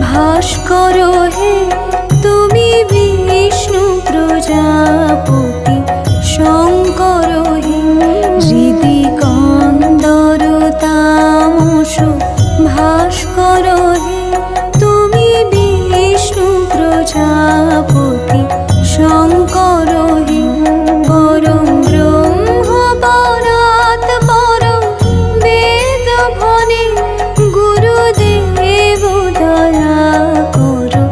ভাস্কর হে তুমি বিষ্ণু প্রজাপতি শঙ্কর হে হৃদি কন্দর তামস ভাস্কর হে তুমি বিষ্ণু প্রজাপতি শঙ্কর হে পরম ব্রহ্ম পরাৎ পরম বেদ ভনে গুরুদেব দয়া করো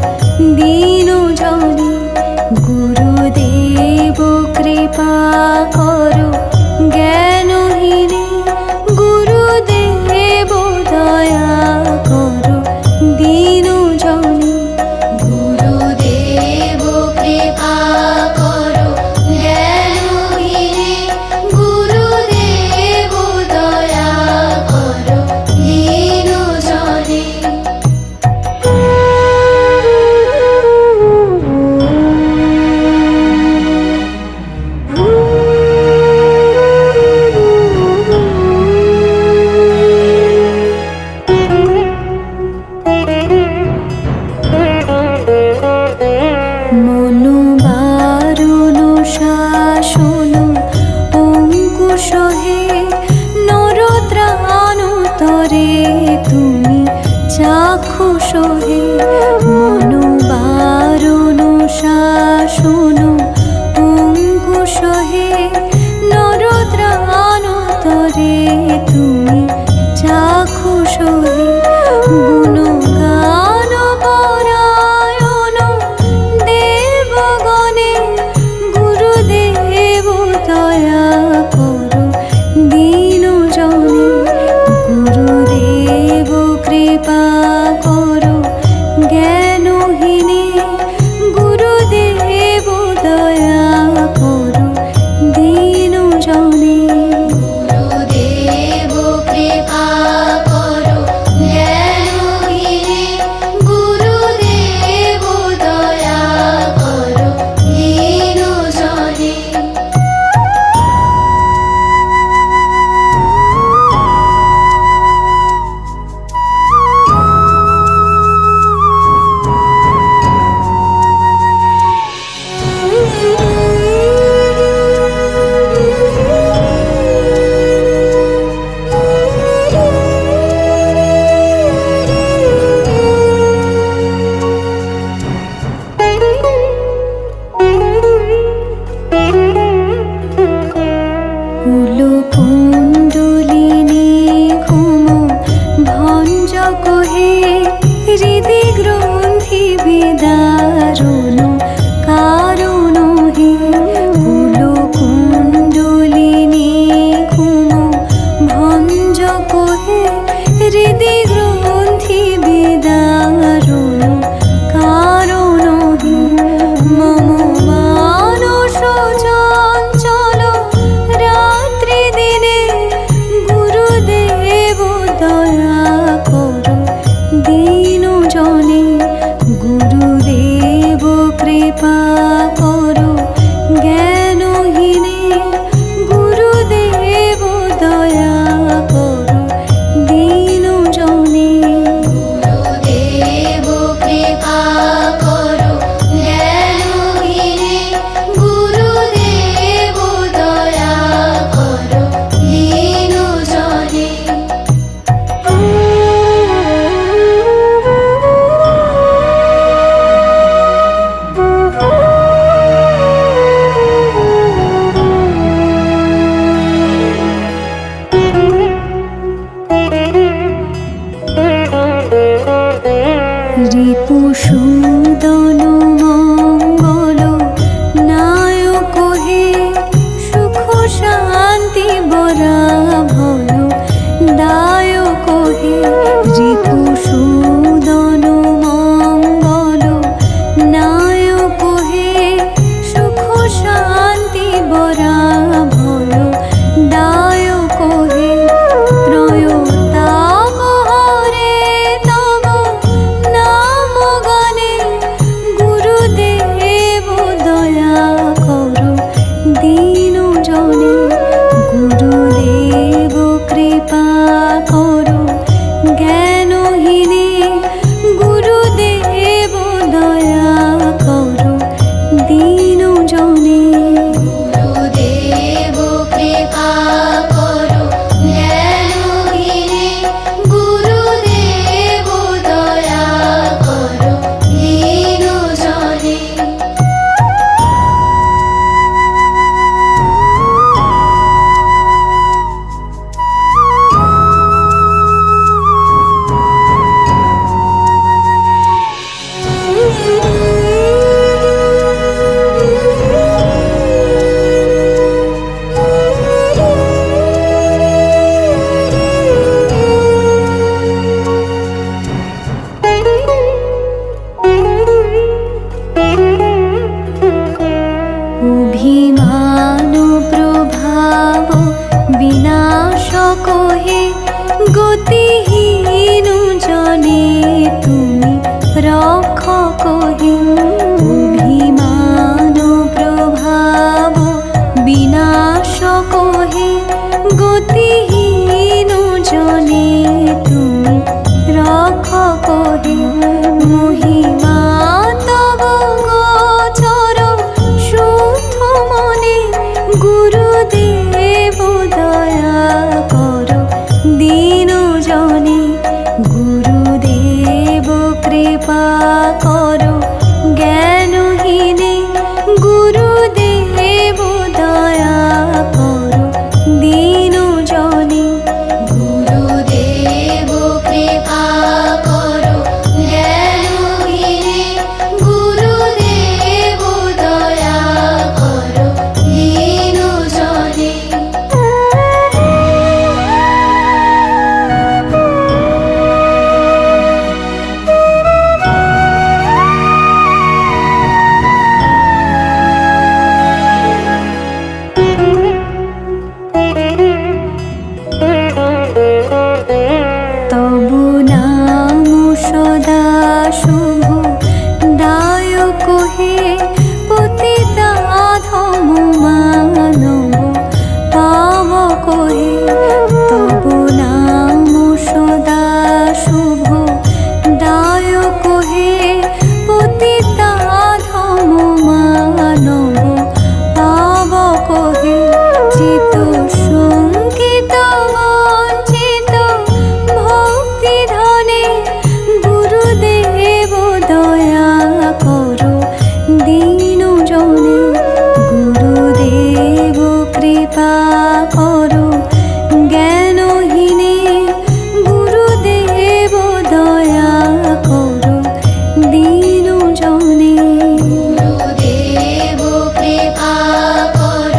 দীন জনে গুরুদেব কৃপা করো জ্ঞানহীনে গুরুদেব দয়া করো দীন জনে গুরুদেব কৃপা করো জ্ঞানহীনে গুরুদেব দয়া করো দীন জনে মনোবারণ শাসন অঙ্কুশ হে নরত্রাণ তরে তুমি চাক্ষুষ হে মনোবারণ শাসন অঙ্কুশ হে নরত্রাণ তরে তুমি চাক্ষুষ হে গুণগান পরায়ণ দেবগণে গুরুদেব দয়া করো দীন জনে গুরুদেব কৃপা করো জ্ঞানহীনে গুরুদেব দয়া করো দীন জনে গুরুদেব কৃপা করো জ্ঞানহীনে গুরুদেব দয়া করো দীন জনে কুলকুণ্ডলিনী ঘুম ভঞ্জক হে হৃদি গ্রন্থি বিদারণ কারণ হে কুলকুণ্ডলিনী ঘুম ভঞ্জক হে হৃদি গ্রন্থি বিদারণ কারণ হে মম মানস চঞ্চল রাত্রি দিনে গুরুদেব দয়া করো দীন জনে গুরুদেব কৃপা করো জ্ঞানহীনে গুরুদেব দয়া করো দীন জনে গুরুদেব কৃপা করো জ্ঞানহীনে গুরুদেব দয়া করো দীন জনে রিপুসূদন মঙ্গল নায়ক হে সুখ শান্তি বরা ভয় দায়ক হে রিপুসূদন মঙ্গল নায়ক হে সুখ শান্তি বরা ভয় দায়ক হে ত্রয়োতাপ হরে তব নাম গানে গতিহীন জনে তুমি রক্ষক হে। অভিমান প্রভাব বিনাশক হে, গতিহীন জনে তুমি রক্ষক হে। মহিমা তব গোচর শুদ্ধ মনে, গুরুদেব দয়া কর দীন জনে। গুরুদেব কৃপা কর জ্ঞানহীনে, গুরুদেব দয়া কর দীন জনে। গুরুদেব কৃপা কর জ্ঞানহীনে, গুরুদেব দয়া কর দীন জনে। তবু নাম সদা শুভ দায়ক হে, পতিতা অধম মানব পাবক হে। তবু নাম সদা শুভ দায়ক হে, পতিতা অধম মানব পাবক হে। চিত সঙ্গীত বঞ্চিত ভক্তি ধনে, গুরুদেব দয়া কর দীন জনে। গুরুদেব কৃপা কর জ্ঞানহীনে, গুরুদেব দয়া কর দীন জনে। গুরুদেব কৃপা কর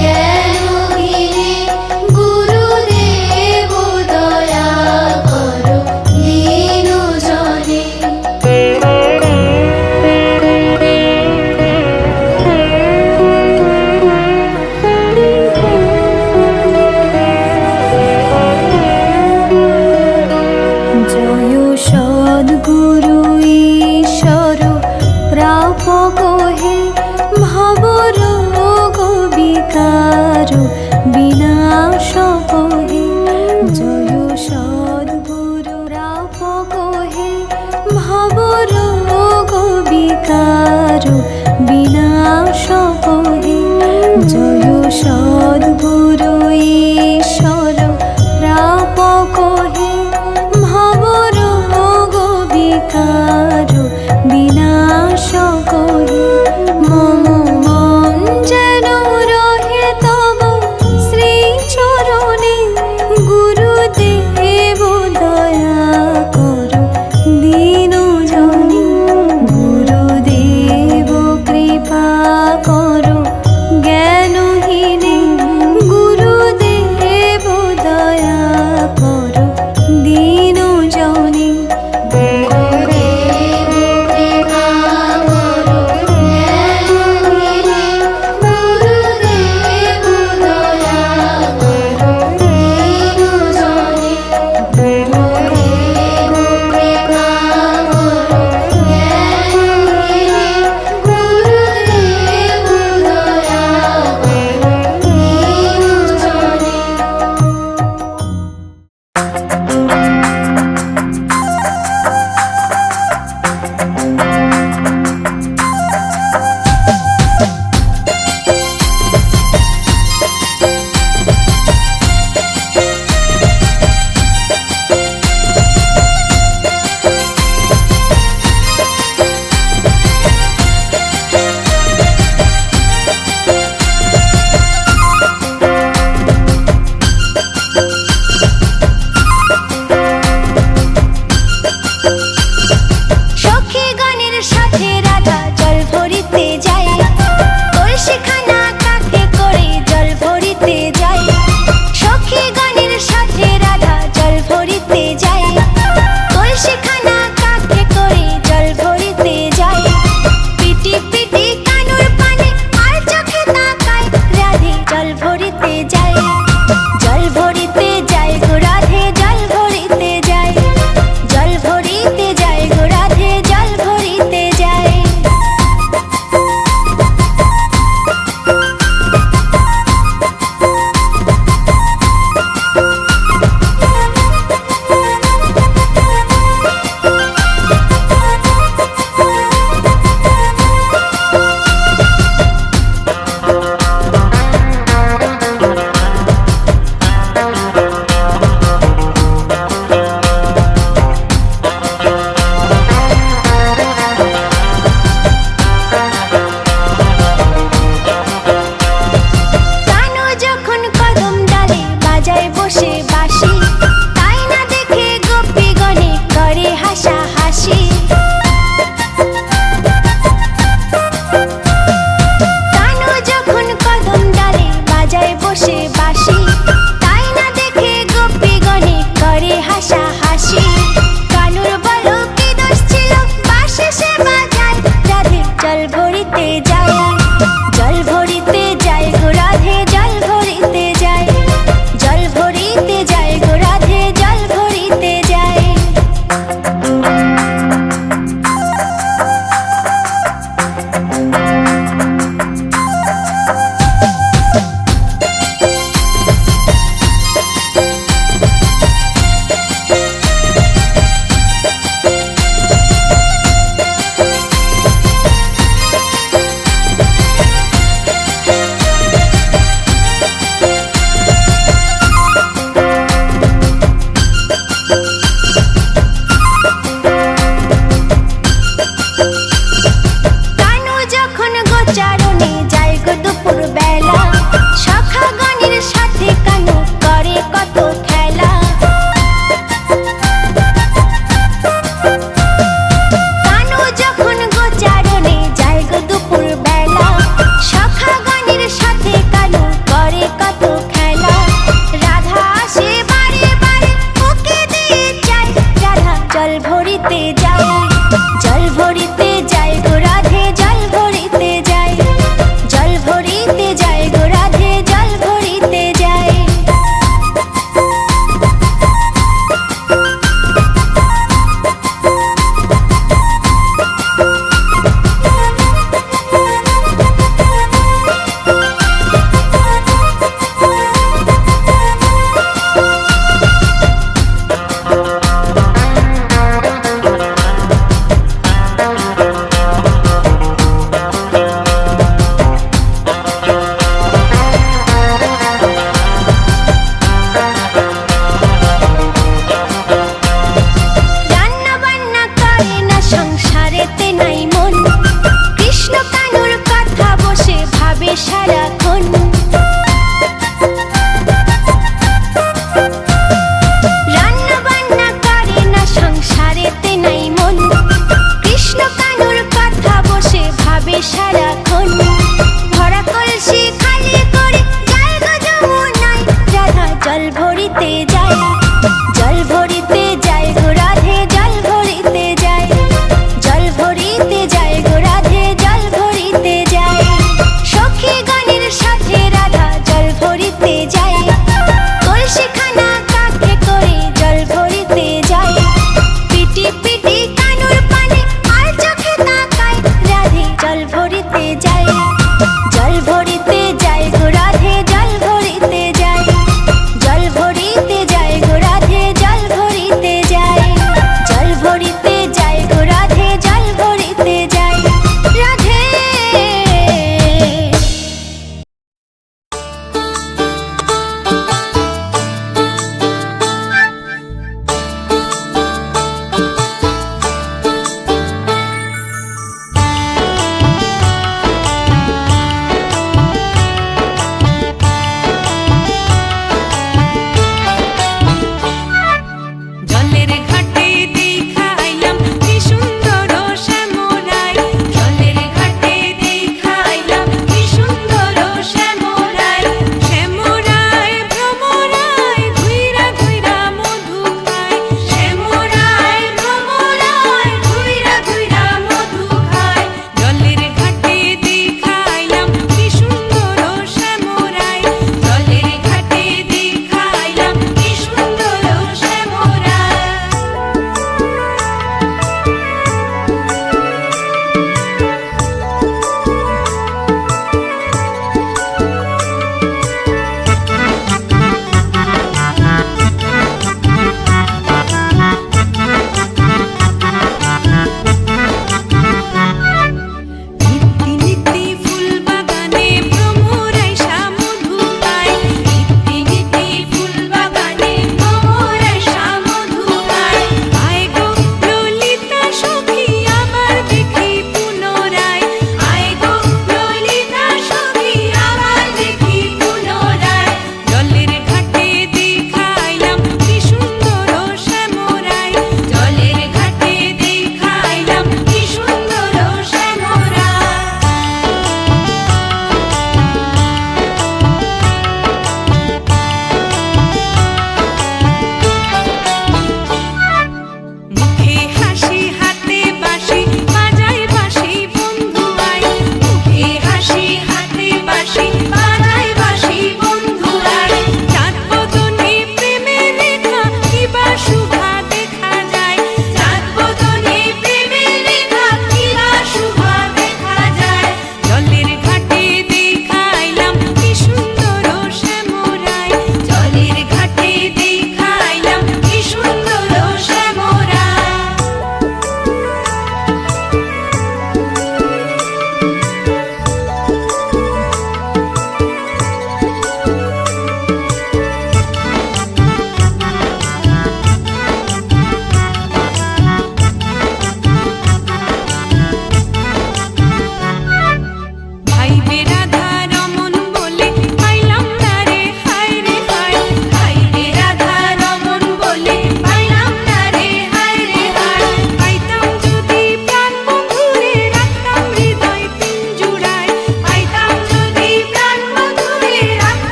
জ্ঞানহীনে, গুরুদেব দয়া কর দীন জনে। জয় সদ্গুরু ঈশ্বর প্রাপক হে, ভব রোগ বিকার বিনাশক হে। জয় সদ্গুরু প্রাপক হে, ভব রোগ বিকার বিনাশক হে। জয়